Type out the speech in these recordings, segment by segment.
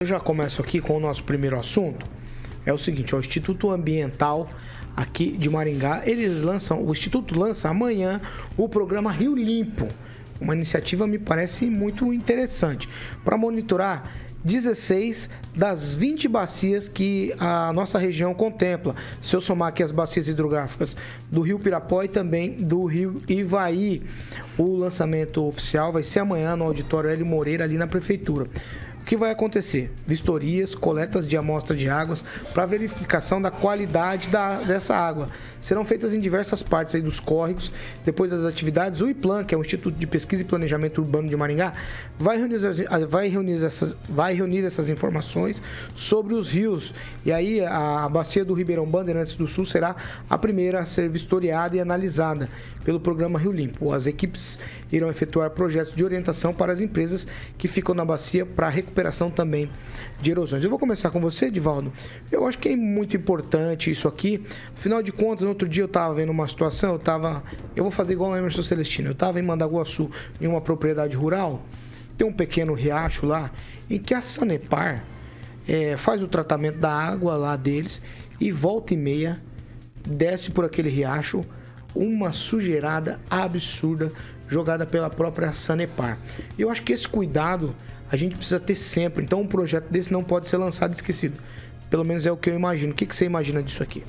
Eu já começo aqui com o nosso primeiro assunto. É o seguinte, o Instituto Ambiental aqui de Maringá, o Instituto lança amanhã o programa Rio Limpo. Uma iniciativa me parece muito interessante para monitorar 16 das 20 bacias que a nossa região contempla. Se eu somar aqui as bacias hidrográficas do Rio Pirapó e também do Rio Ivaí. O lançamento oficial vai ser amanhã no Auditório Hélio Moreira, ali na Prefeitura. O que vai acontecer? Vistorias, coletas de amostra de águas para verificação da qualidade dessa água. Serão feitas em diversas partes aí dos córregos. Depois das atividades, o IPLAN, que é o Instituto de Pesquisa e Planejamento Urbano de Maringá, vai reunir essas informações sobre os rios. E aí a bacia do Ribeirão Bandeirantes do Sul será a primeira a ser vistoriada e analisada pelo programa Rio Limpo. As equipes irão efetuar projetos de orientação para as empresas que ficam na bacia para a recuperação também de erosões. Eu vou começar com você, Edivaldo. Eu acho que é muito importante isso aqui. Afinal de contas, no outro dia eu estava vendo uma situação, eu vou fazer igual o Emerson Celestino. Eu estava em Mandaguaçu, em uma propriedade rural, tem um pequeno riacho lá, em que a Sanepar faz o tratamento da água lá deles e volta e meia desce por aquele riacho uma sujeirada absurda jogada pela própria Sanepar. E eu acho que esse cuidado a gente precisa ter sempre. Então um projeto desse não pode ser lançado e esquecido. Pelo menos é o que eu imagino. O que você imagina disso aqui?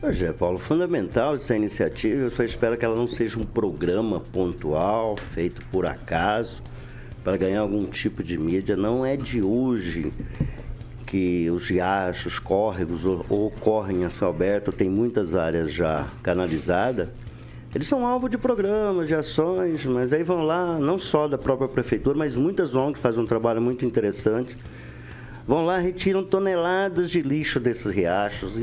Pois é, Paulo, fundamental essa iniciativa. Eu só espero que ela não seja um programa pontual, feito por acaso, para ganhar algum tipo de mídia. Não é de hoje que os riachos, córregos ocorrem a céu aberto, tem muitas áreas já canalizadas. Eles são alvo de programas, de ações, mas aí vão lá, não só da própria prefeitura, mas muitas ONGs fazem um trabalho muito interessante. Vão lá, retiram toneladas de lixo desses riachos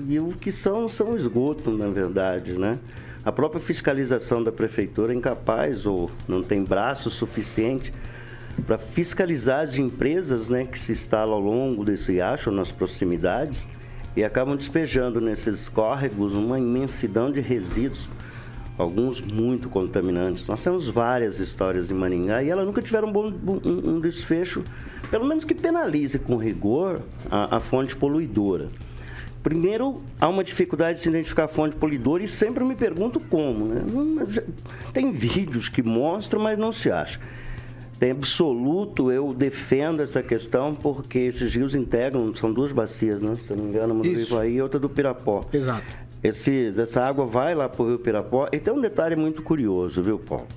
e o que são esgoto, na verdade, né? A própria fiscalização da prefeitura é incapaz ou não tem braço suficiente para fiscalizar as empresas, né, que se instalam ao longo desse riacho, nas proximidades, e acabam despejando nesses córregos uma imensidão de resíduos, alguns muito contaminantes. Nós temos várias histórias em Maringá e elas nunca tiveram um desfecho, pelo menos que penalize com rigor a fonte poluidora. Primeiro, há uma dificuldade de se identificar a fonte poluidora e sempre me pergunto como, né? Tem vídeos que mostram, mas não se acha. Tem absoluto, eu defendo essa questão porque esses rios integram, são duas bacias, né? Se eu não me engano, uma do Ivaí e outra do Pirapó. Exato. Essa água vai lá para o Rio Pirapó. E tem um detalhe muito curioso, viu, Paulo?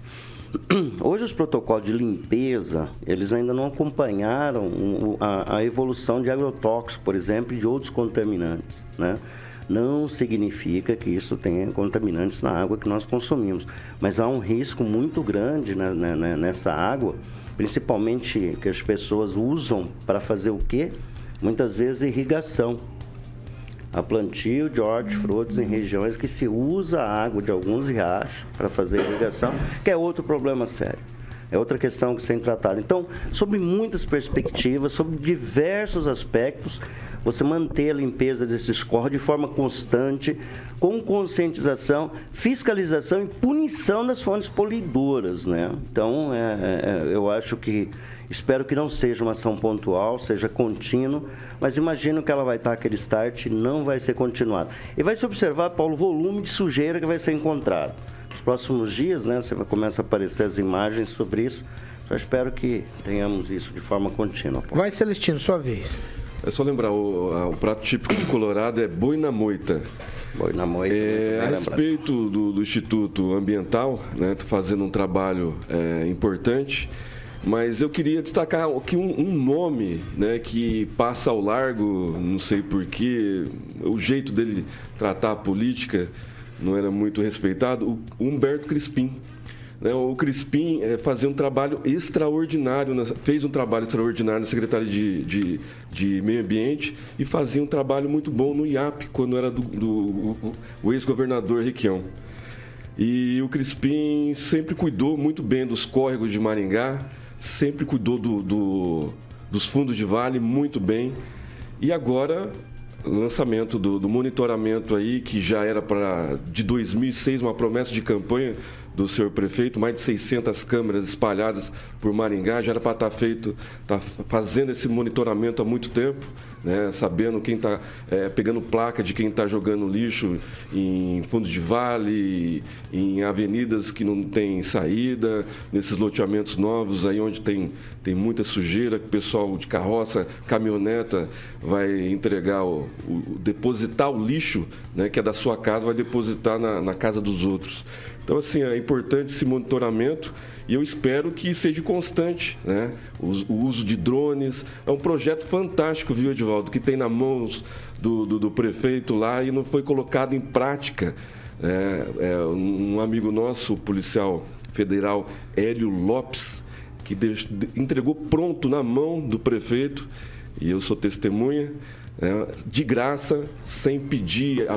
Hoje os protocolos de limpeza, eles ainda não acompanharam a evolução de agrotóxicos, por exemplo, e de outros contaminantes, né? Não significa que isso tenha contaminantes na água que nós consumimos, mas há um risco muito grande nessa água, principalmente que as pessoas usam para fazer o quê? Muitas vezes irrigação. A plantio de hortifrutis em regiões que se usa a água de alguns riachos para fazer irrigação, que é outro problema sério. É outra questão que tem tratado. Então, sobre muitas perspectivas, sobre diversos aspectos, você manter a limpeza desses córregos de forma constante, com conscientização, fiscalização e punição das fontes poluidoras, né? Então, eu acho que, espero que não seja uma ação pontual, seja contínua, mas imagino que ela vai estar aquele start e não vai ser continuada. E vai se observar, Paulo, o volume de sujeira que vai ser encontrado. Nos próximos dias, né, você vai começar a aparecer as imagens sobre isso. Só espero que tenhamos isso de forma contínua, Paulo. Vai, Celestino, sua vez. É só lembrar, o prato típico de Colorado é boi na moita. Boi na moita. A respeito do Instituto Ambiental, né, tô fazendo um trabalho importante, mas eu queria destacar aqui um nome, né, que passa ao largo, não sei porquê, o jeito dele tratar a política não era muito respeitado, o Humberto Crispim. O Crispim fazia um trabalho extraordinário, fez um trabalho extraordinário na Secretaria de Meio Ambiente e fazia um trabalho muito bom no IAP, quando era o ex-governador Requião. E o Crispim sempre cuidou muito bem dos córregos de Maringá, sempre cuidou dos fundos de vale muito bem. E agora, lançamento do monitoramento aí, que já era de 2006, uma promessa de campanha do senhor prefeito, mais de 600 câmeras espalhadas por Maringá, já era para estar fazendo esse monitoramento há muito tempo, né? Sabendo quem está pegando placa de quem está jogando lixo em fundo de vale, em avenidas que não tem saída, nesses loteamentos novos aí onde tem muita sujeira, que o pessoal de carroça, caminhoneta vai entregar, depositar o lixo, né, que é da sua casa, vai depositar na casa dos outros. Então, assim, é importante esse monitoramento e eu espero que seja constante, né? O uso de drones. É um projeto fantástico, viu, Edivaldo, que tem na mãos do prefeito lá e não foi colocado em prática. Um amigo nosso, o policial federal Hélio Lopes, que entregou pronto na mão do prefeito, e eu sou testemunha, de graça, sem pedir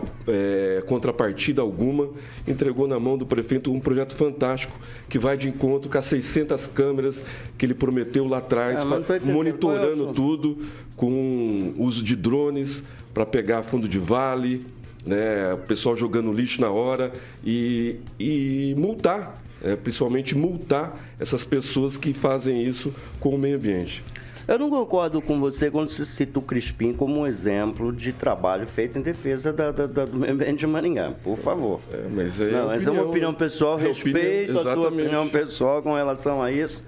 contrapartida alguma, entregou na mão do prefeito um projeto fantástico que vai de encontro com as 600 câmeras que ele prometeu lá atrás, monitorando tudo com uso de drones para pegar fundo de vale, né, o pessoal jogando lixo na hora e multar, principalmente multar essas pessoas que fazem isso com o meio ambiente. Eu não concordo com você quando você cita o Crispim como um exemplo de trabalho feito em defesa do meio ambiente de Maringá, por favor. Mas é uma opinião pessoal, respeito a tua opinião pessoal com relação a isso.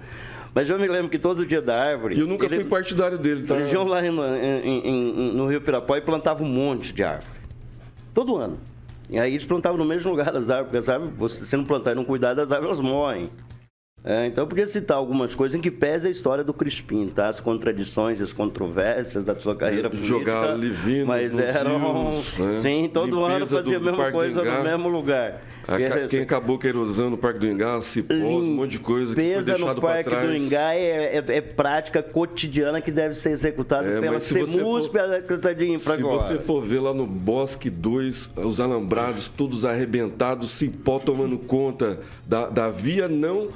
Mas eu me lembro que todo dia da árvore... E eu nunca fui partidário dele, tá? Eles iam lá no Rio Pirapó e plantavam um monte de árvore. Todo ano. E aí eles plantavam no mesmo lugar as árvores, porque as árvores, se não plantar e não cuidar das árvores, elas morrem. Então eu podia citar algumas coisas em que pesa a história do Crispim, tá? As contradições, as controvérsias da sua carreira política. Jogar livinos, mas eram... rios, né? Sim, todo ano fazia a mesma coisa no mesmo lugar. Quem acabou queirosando no Parque do Ingá, cipós, um monte de coisa que foi deixado para trás. No Parque do Ingá é prática cotidiana que deve ser executada pela CEMUS, pela Secretaria de Infra agora. Se você for ver lá no Bosque 2, os alambrados todos arrebentados, cipó tomando conta da via não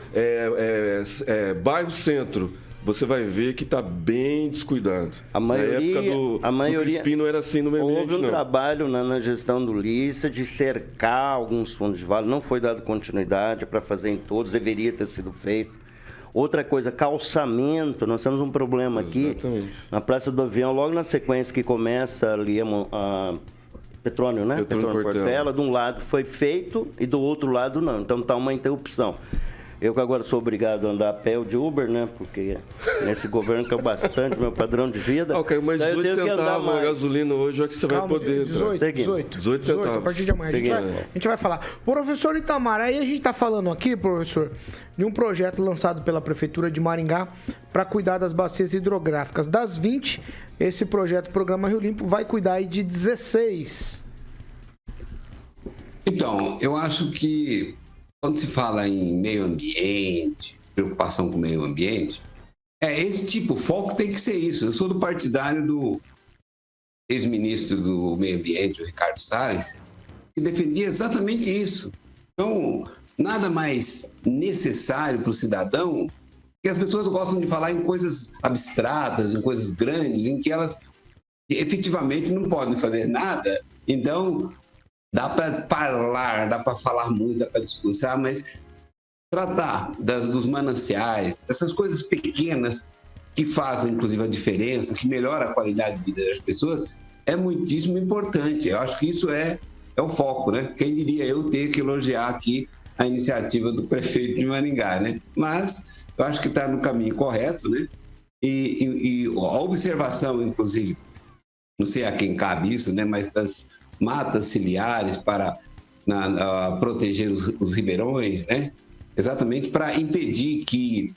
bairro centro, você vai ver que está bem descuidado. Na época do Crispim não era assim no meio ambiente, houve um trabalho na gestão do Lissa de cercar alguns fundos de vale, não foi dado continuidade para fazer em todos, deveria ter sido feito. Outra coisa, calçamento, nós temos um problema aqui na Praça do Avião, logo na sequência que começa ali a Petrônio, né? Petrônio Portela, de um lado foi feito e do outro lado não, então está uma interrupção. Eu que agora sou obrigado a andar a pé ou de Uber, né? Porque nesse governo caiu bastante meu padrão de vida. Caiu mais 18 centavos a gasolina hoje, é que você vai poder. 18 centavos. A partir de amanhã a gente vai falar. Professor Itamar, aí a gente está falando aqui, professor, de um projeto lançado pela Prefeitura de Maringá para cuidar das bacias hidrográficas. Das 20, esse projeto, Programa Rio Limpo, vai cuidar aí de 16. Então, eu acho que quando se fala em meio ambiente, preocupação com o meio ambiente, esse tipo, o foco tem que ser isso. Eu sou do partidário do ex-ministro do meio ambiente, o Ricardo Salles, que defendia exatamente isso. Então, nada mais necessário para o cidadão, que as pessoas gostam de falar em coisas abstratas, em coisas grandes, em que elas efetivamente não podem fazer nada. Então, dá para falar muito, dá para discursar, mas tratar dos mananciais, dessas coisas pequenas que fazem, inclusive, a diferença, que melhoram a qualidade de vida das pessoas, é muitíssimo importante. Eu acho que isso é o foco, né? Quem diria eu ter que elogiar aqui a iniciativa do prefeito de Maringá, né? Mas eu acho que está no caminho correto, né? E a observação, inclusive, não sei a quem cabe isso, né? Mas das matas ciliares para proteger os ribeirões, né? Exatamente para impedir que,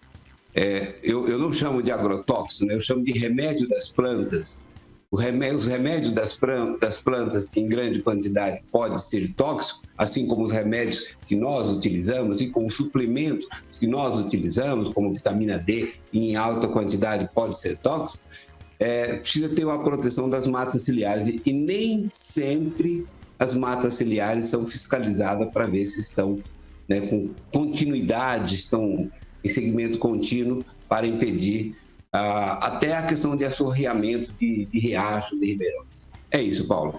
eu não chamo de agrotóxico, né? Eu chamo de remédio das plantas. Os remédios das plantas, que em grande quantidade pode ser tóxico, assim como os remédios que nós utilizamos e como os suplementos que nós utilizamos, como vitamina D, em alta quantidade pode ser tóxico, precisa ter uma proteção das matas ciliares e nem sempre as matas ciliares são fiscalizadas para ver se estão, né, com continuidade, estão em segmento contínuo para impedir até a questão de assoreamento de riachos, de ribeirões. É isso, Paulo.